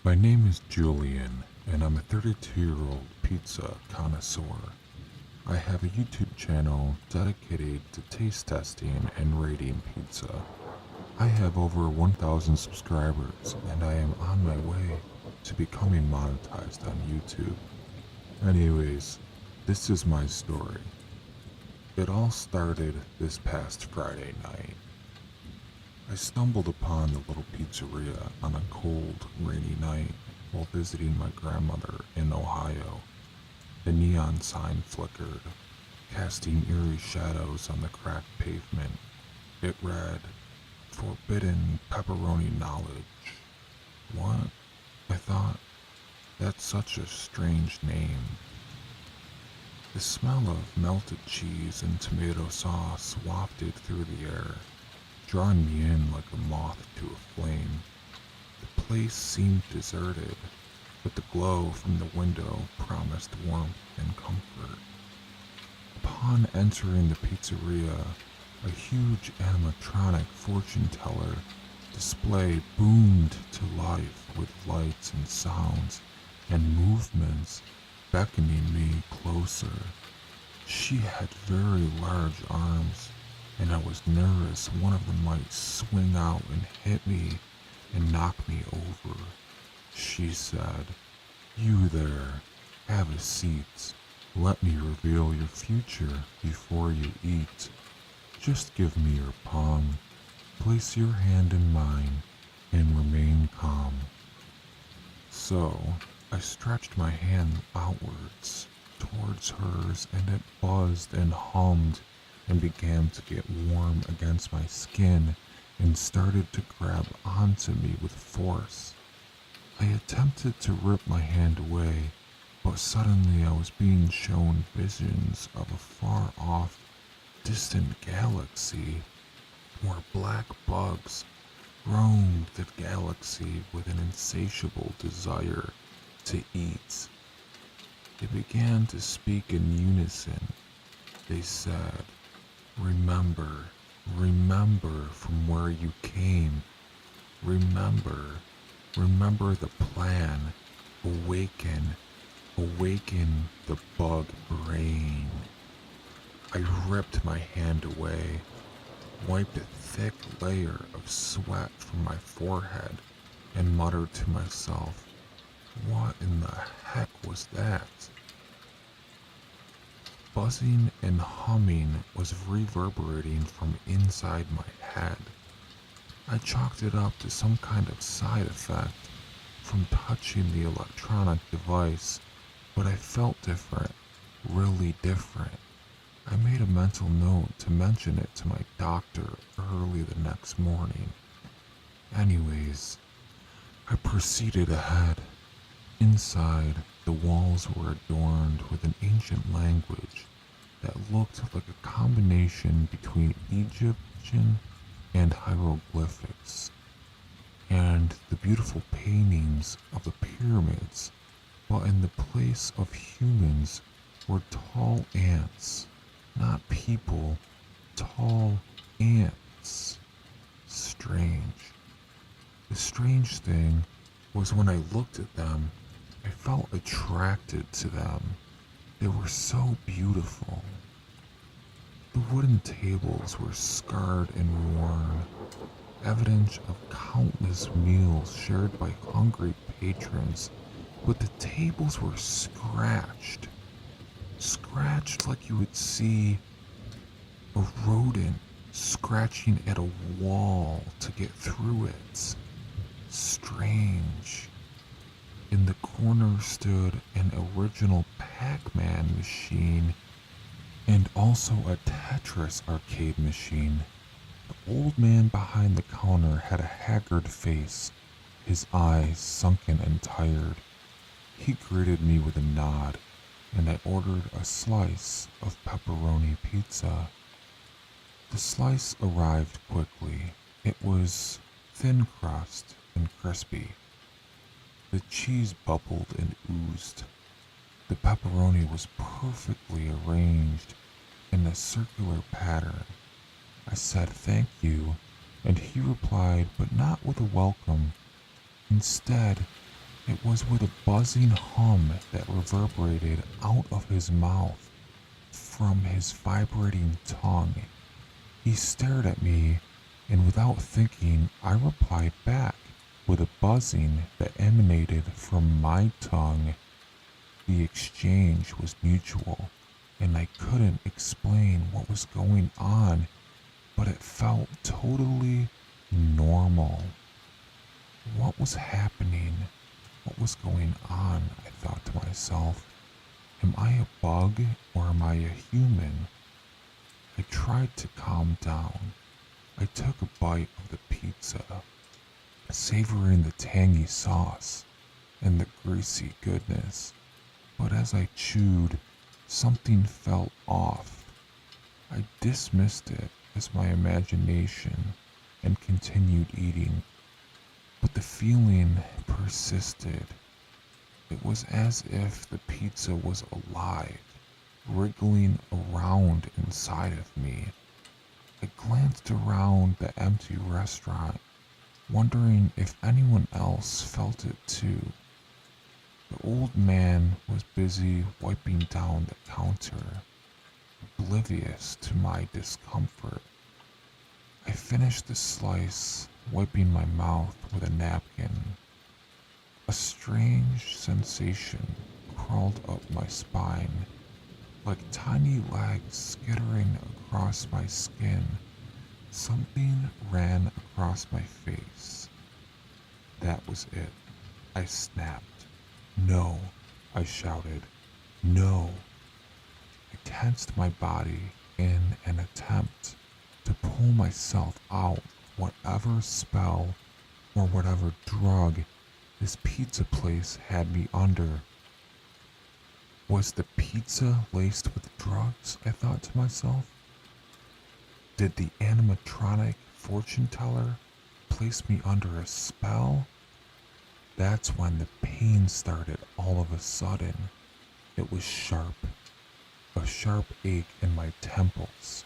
My name is Julian, and I'm a 32-year-old pizza connoisseur. I have a YouTube channel dedicated to taste testing and rating pizza. I have over 1,000 subscribers, and I am on my way to becoming monetized on YouTube. Anyways, this is my story. It all started this past Friday night. I stumbled upon the little pizzeria on a cold, rainy night while visiting my grandmother in Ohio. The neon sign flickered, casting eerie shadows on the cracked pavement. It read, "Forbidden Pepperoni Knowledge." What? I thought, that's such a strange name. The smell of melted cheese and tomato sauce wafted through the air, drawing me in like a moth to a flame. The place seemed deserted, but the glow from the window promised warmth and comfort. Upon entering the pizzeria, a huge animatronic fortune teller display boomed to life with lights and sounds and movements beckoning me closer. She had very large arms, and I was nervous one of them might swing out and hit me and knock me over. She said, "You there, have a seat. Let me reveal your future before you eat. Just give me your palm, place your hand in mine, and remain calm." So, I stretched my hand outwards towards hers, and it buzzed and hummed and began to get warm against my skin and started to grab onto me with force. I attempted to rip my hand away, but suddenly I was being shown visions of a far-off, distant galaxy where black bugs roamed the galaxy with an insatiable desire to eat. They began to speak in unison. They said, "Remember, remember from where you came. Remember, remember the plan. Awaken, awaken the bug brain." I ripped my hand away, wiped a thick layer of sweat from my forehead, and muttered to myself, what in the heck was that? Buzzing and humming was reverberating from inside my head. I chalked it up to some kind of side effect from touching the electronic device, but I felt different, really different. I made a mental note to mention it to my doctor early the next morning. Anyways, I proceeded ahead. Inside, the walls were adorned with an ancient language that looked like a combination between Egyptian and hieroglyphics, and the beautiful paintings of the pyramids, while in the place of humans were tall ants, not people, tall ants. Strange. The strange thing was when I looked at them, I felt attracted to them. They were so beautiful. The wooden tables were scarred and worn, evidence of countless meals shared by hungry patrons, but the tables were scratched. Scratched like you would see a rodent scratching at a wall to get through it. Strange. In the corner stood an original Pac-Man machine and also a Tetris arcade machine. The old man behind the counter had a haggard face, his eyes sunken and tired. He greeted me with a nod, and I ordered a slice of pepperoni pizza. The slice arrived quickly. It was thin crust and crispy. The cheese bubbled and oozed. The pepperoni was perfectly arranged in a circular pattern. I said thank you, and he replied, but not with a welcome. Instead, It was with a buzzing hum that reverberated out of his mouth from his vibrating tongue. He stared at me, and without thinking, I replied back with a buzzing that emanated from my tongue. The exchange was mutual, and I couldn't explain what was going on, but it felt totally normal. What was happening? What was going on? I thought to myself. Am I a bug or am I a human? I tried to calm down. I took a bite of the pizza, savoring the tangy sauce and the greasy goodness. But as I chewed, something felt off. I dismissed it as my imagination and continued eating. But the feeling persisted. It was as if the pizza was alive, wriggling around inside of me. I glanced around the empty restaurant, wondering if anyone else felt it too. The old man was busy wiping down the counter, oblivious to my discomfort. I finished the slice, wiping my mouth with a napkin. A strange sensation crawled up my spine, like tiny legs skittering across my skin. Something ran across my face. That was it. I snapped. No, I shouted. No. I tensed my body in an attempt to pull myself out whatever spell or whatever drug this pizza place had me under. Was the pizza laced with drugs? I thought to myself. Did the animatronic fortune teller place me under a spell? That's when the pain started all of a sudden. It was sharp, a sharp ache in my temples,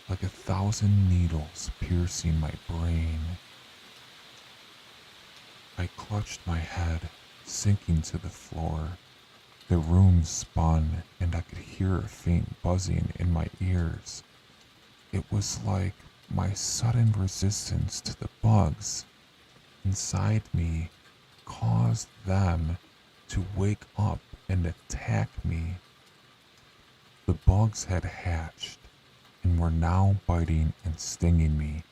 like 1,000 needles piercing my brain. I clutched my head, sinking to the floor. The room spun, and I could hear a faint buzzing in my ears. It was like my sudden resistance to the bugs inside me caused them to wake up and attack me. The bugs had hatched and were now biting and stinging me.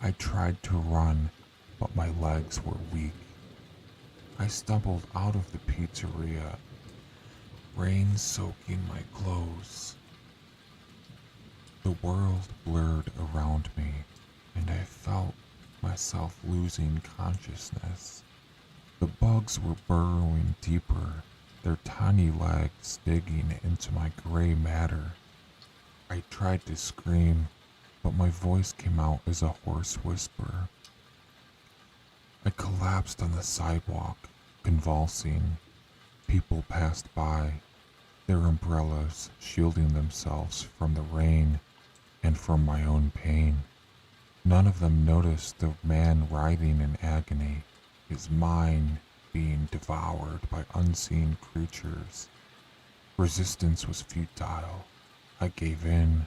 I tried to run, but my legs were weak. I stumbled out of the pizzeria, rain soaking my clothes. The world blurred around me, and I felt myself losing consciousness. The bugs were burrowing deeper, their tiny legs digging into my gray matter. I tried to scream, but my voice came out as a hoarse whisper. I collapsed on the sidewalk, convulsing. People passed by, their umbrellas shielding themselves from the rain and from my own pain. None of them noticed the man writhing in agony, his mind being devoured by unseen creatures. Resistance was futile. I gave in.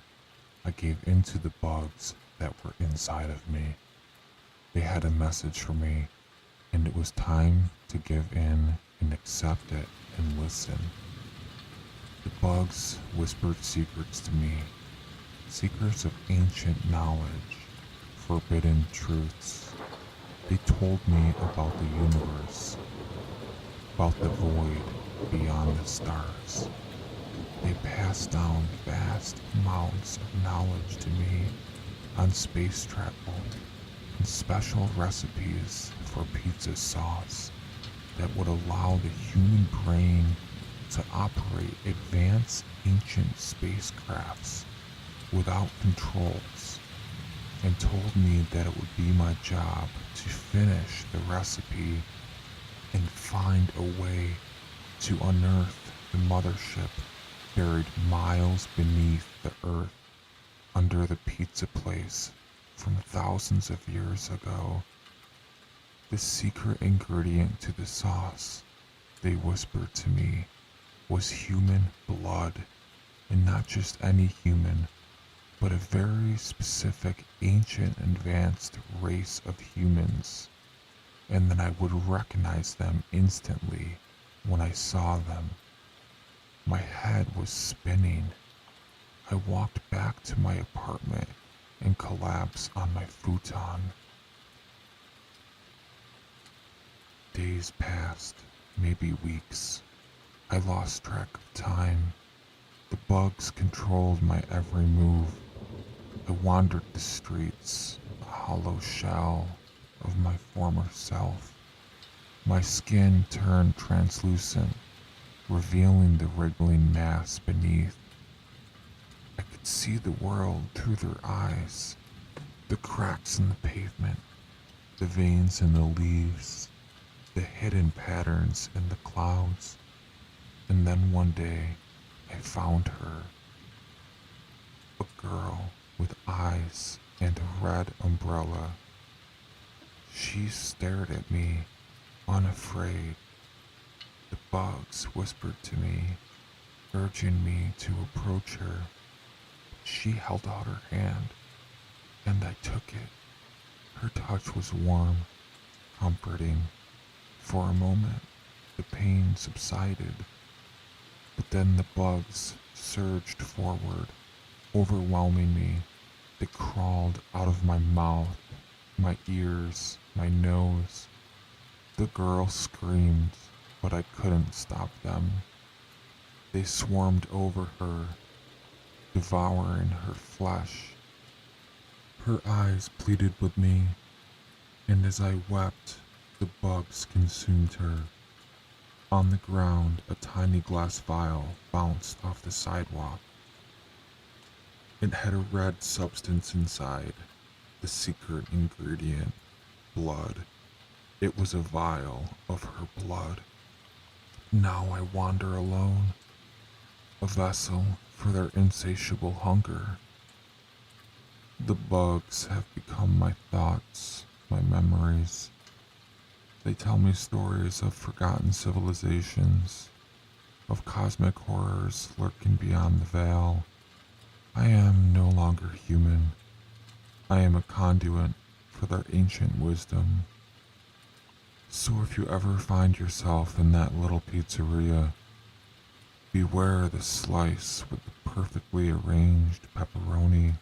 I gave in to the bugs that were inside of me. They had a message for me, and it was time to give in and accept it and listen. The bugs whispered secrets to me, secrets of ancient knowledge, forbidden truths. They told me about the universe, about the void beyond the stars. They passed down vast amounts of knowledge to me on space travel and special recipes for pizza sauce that would allow the human brain to operate advanced ancient spacecrafts without controls, and told me that it would be my job to finish the recipe and find a way to unearth the mothership buried miles beneath the earth under the pizza place from thousands of years ago. The secret ingredient to the sauce, they whispered to me, was human blood, and not just any human, but a very specific ancient advanced race of humans, and then I would recognize them instantly when I saw them. My head was spinning. I walked back to my apartment and collapsed on my futon. Days passed, maybe weeks. I lost track of time. The bugs controlled my every move. I wandered the streets, a hollow shell of my former self. My skin turned translucent, revealing the wriggling mass beneath. I could see the world through their eyes, the cracks in the pavement, the veins in the leaves, the hidden patterns in the clouds. And then one day, I found her. A girl with eyes and a red umbrella. She stared at me, unafraid. The bugs whispered to me, urging me to approach her. She held out her hand, and I took it. Her touch was warm, comforting. For a moment, the pain subsided, but then the bugs surged forward, overwhelming me. They crawled out of my mouth, my ears, my nose. The girl screamed, but I couldn't stop them. They swarmed over her, devouring her flesh. Her eyes pleaded with me, and as I wept, the bugs consumed her. On the ground, a tiny glass vial bounced off the sidewalk. It had a red substance inside, the secret ingredient, blood. It was a vial of her blood. Now I wander alone, a vessel for their insatiable hunger. The bugs have become my thoughts, my memories. They tell me stories of forgotten civilizations, of cosmic horrors lurking beyond the veil. I am no longer human. I am a conduit for their ancient wisdom. So if you ever find yourself in that little pizzeria, beware the slice with the perfectly arranged pepperoni.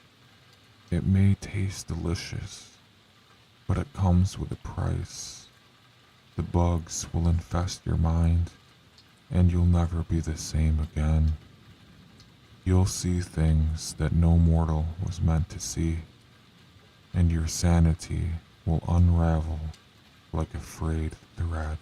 It may taste delicious, but it comes with a price. The bugs will infest your mind, and you'll never be the same again. You'll see things that no mortal was meant to see, and your sanity will unravel like a frayed thread.